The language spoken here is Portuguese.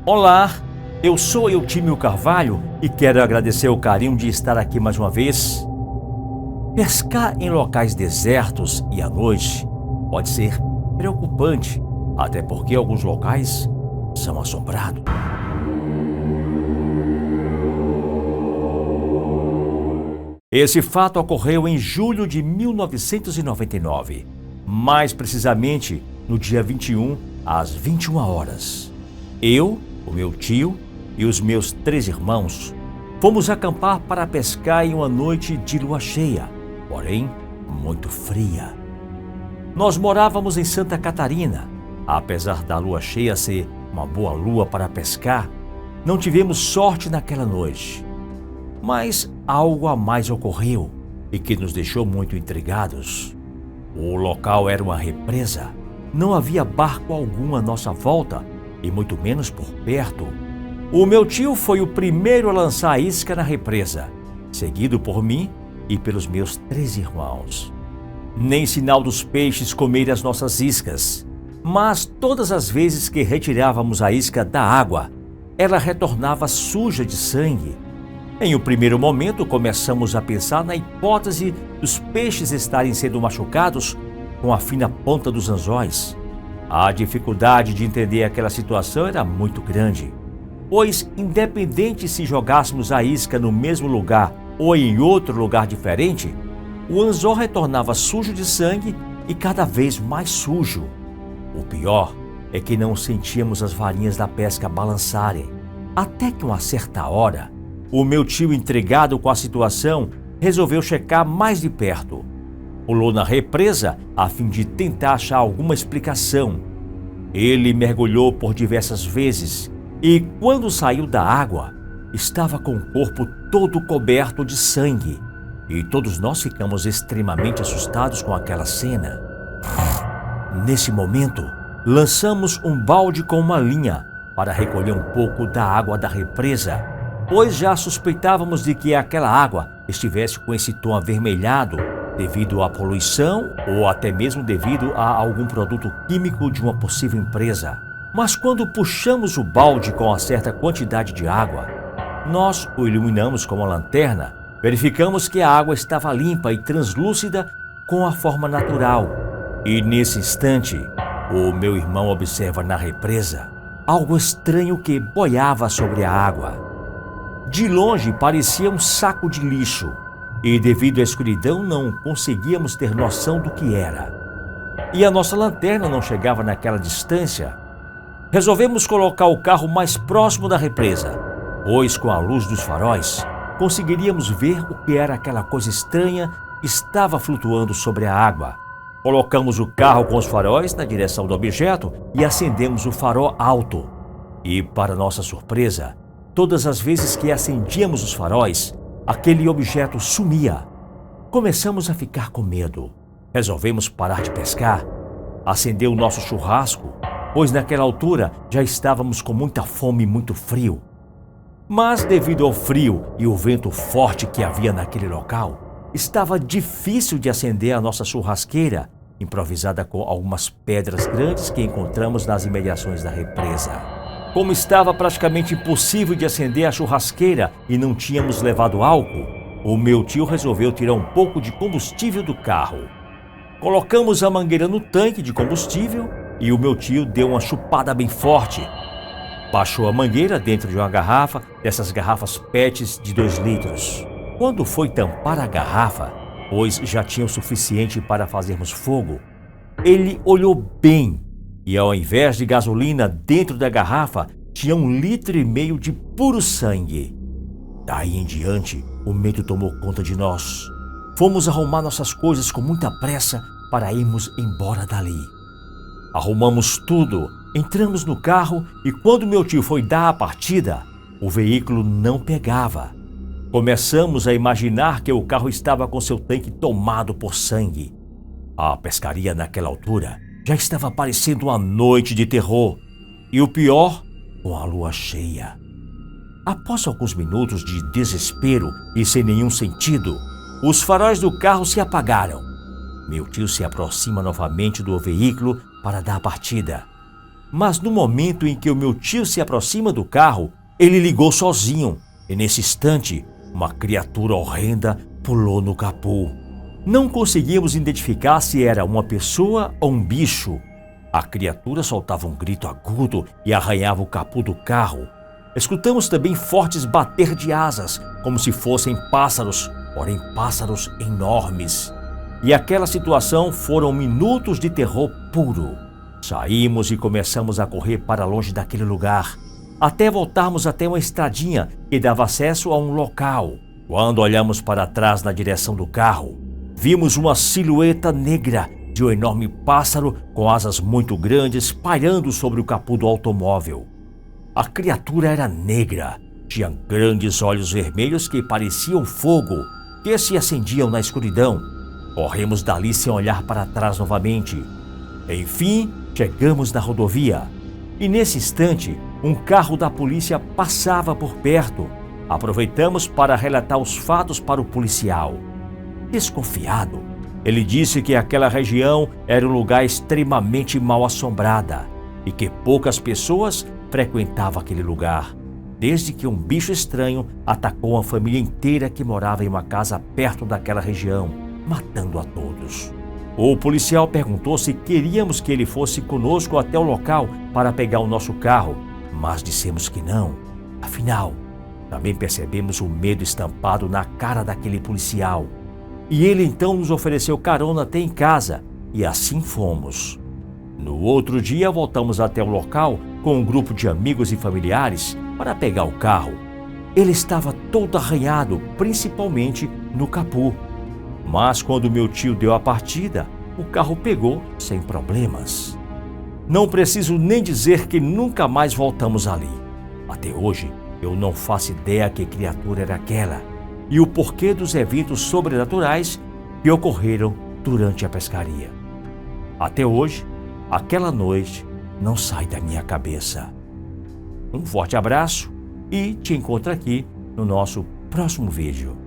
Olá, eu sou Eutímio Carvalho e quero agradecer o carinho de estar aqui mais uma vez. Pescar em locais desertos e à noite pode ser preocupante, até porque alguns locais são assombrados. Esse fato ocorreu em julho de 1999, mais precisamente no dia 21, às 21 horas. Eu, o meu tio e os meus 3 irmãos fomos acampar para pescar em uma noite de lua cheia, porém muito fria. Nós morávamos em Santa Catarina. Apesar da lua cheia ser uma boa lua para pescar, não tivemos sorte naquela noite. Mas algo a mais ocorreu e que nos deixou muito intrigados. O local era uma represa. Não havia barco algum à nossa volta e muito menos por perto. O meu tio foi o primeiro a lançar a isca na represa, seguido por mim e pelos meus 3 irmãos. Nem sinal dos peixes comerem as nossas iscas, mas todas as vezes que retirávamos a isca da água, ela retornava suja de sangue. Em um primeiro momento, começamos a pensar na hipótese dos peixes estarem sendo machucados com a fina ponta dos anzóis. A dificuldade de entender aquela situação era muito grande, pois independente se jogássemos a isca no mesmo lugar ou em outro lugar diferente, o anzol retornava sujo de sangue e cada vez mais sujo. O pior é que não sentíamos as varinhas da pesca balançarem, até que uma certa hora, o meu tio, intrigado com a situação, resolveu checar mais de perto. Pulou na represa a fim de tentar achar alguma explicação. Ele mergulhou por diversas vezes e, quando saiu da água, estava com o corpo todo coberto de sangue. E todos nós ficamos extremamente assustados com aquela cena. Nesse momento, lançamos um balde com uma linha para recolher um pouco da água da represa, pois já suspeitávamos de que aquela água estivesse com esse tom avermelhado devido à poluição ou até mesmo devido a algum produto químico de uma possível empresa. Mas quando puxamos o balde com uma certa quantidade de água, nós o iluminamos com uma lanterna, verificamos que a água estava limpa e translúcida com a forma natural. E nesse instante, o meu irmão observa na represa algo estranho que boiava sobre a água. De longe parecia um saco de lixo e, devido à escuridão, não conseguíamos ter noção do que era. E a nossa lanterna não chegava naquela distância. Resolvemos colocar o carro mais próximo da represa, pois com a luz dos faróis conseguiríamos ver o que era aquela coisa estranha que estava flutuando sobre a água. Colocamos o carro com os faróis na direção do objeto e acendemos o farol alto. E, para nossa surpresa, todas as vezes que acendíamos os faróis, aquele objeto sumia. Começamos a ficar com medo. Resolvemos parar de pescar, acender o nosso churrasco, pois naquela altura já estávamos com muita fome e muito frio. Mas devido ao frio e o vento forte que havia naquele local, estava difícil de acender a nossa churrasqueira, improvisada com algumas pedras grandes que encontramos nas imediações da represa. Como estava praticamente impossível de acender a churrasqueira e não tínhamos levado álcool, o meu tio resolveu tirar um pouco de combustível do carro. Colocamos a mangueira no tanque de combustível e o meu tio deu uma chupada bem forte. Baixou a mangueira dentro de uma garrafa, dessas garrafas PETs de 2 litros. Quando foi tampar a garrafa, pois já tinha o suficiente para fazermos fogo, ele olhou bem e, ao invés de gasolina dentro da garrafa, tinha 1,5 litros de puro sangue. Daí em diante, o medo tomou conta de nós. Fomos arrumar nossas coisas com muita pressa para irmos embora dali. Arrumamos tudo, entramos no carro e, quando meu tio foi dar a partida, o veículo não pegava. Começamos a imaginar que o carro estava com seu tanque tomado por sangue. A pescaria naquela altura já estava parecendo uma noite de terror. E o pior, com a lua cheia. Após alguns minutos de desespero e sem nenhum sentido, os faróis do carro se apagaram. Meu tio se aproxima novamente do veículo para dar a partida. Mas no momento em que o meu tio se aproxima do carro, ele ligou sozinho e nesse instante, uma criatura horrenda pulou no capô. Não conseguimos identificar se era uma pessoa ou um bicho. A criatura soltava um grito agudo e arranhava o capô do carro. Escutamos também fortes bater de asas, como se fossem pássaros, porém pássaros enormes. E aquela situação foram minutos de terror puro. Saímos e começamos a correr para longe daquele lugar, até voltarmos até uma estradinha que dava acesso a um local. Quando olhamos para trás na direção do carro, vimos uma silhueta negra de um enorme pássaro com asas muito grandes pairando sobre o capô do automóvel. A criatura era negra, tinha grandes olhos vermelhos que pareciam fogo, que se acendiam na escuridão. Corremos dali sem olhar para trás novamente. Enfim, chegamos na rodovia e nesse instante, um carro da polícia passava por perto. Aproveitamos para relatar os fatos para o policial. Desconfiado, ele disse que aquela região era um lugar extremamente mal assombrada e que poucas pessoas frequentavam aquele lugar, desde que um bicho estranho atacou uma família inteira que morava em uma casa perto daquela região, matando a todos. O policial perguntou se queríamos que ele fosse conosco até o local para pegar o nosso carro, mas dissemos que não. Afinal, também percebemos o medo estampado na cara daquele policial. E ele então nos ofereceu carona até em casa, e assim fomos. No outro dia, voltamos até o local com um grupo de amigos e familiares para pegar o carro. Ele estava todo arranhado, principalmente no capô. Mas quando meu tio deu a partida, o carro pegou sem problemas. Não preciso nem dizer que nunca mais voltamos ali. Até hoje, eu não faço ideia que criatura era aquela e o porquê dos eventos sobrenaturais que ocorreram durante a pescaria. Até hoje, aquela noite não sai da minha cabeça. Um forte abraço e te encontro aqui no nosso próximo vídeo.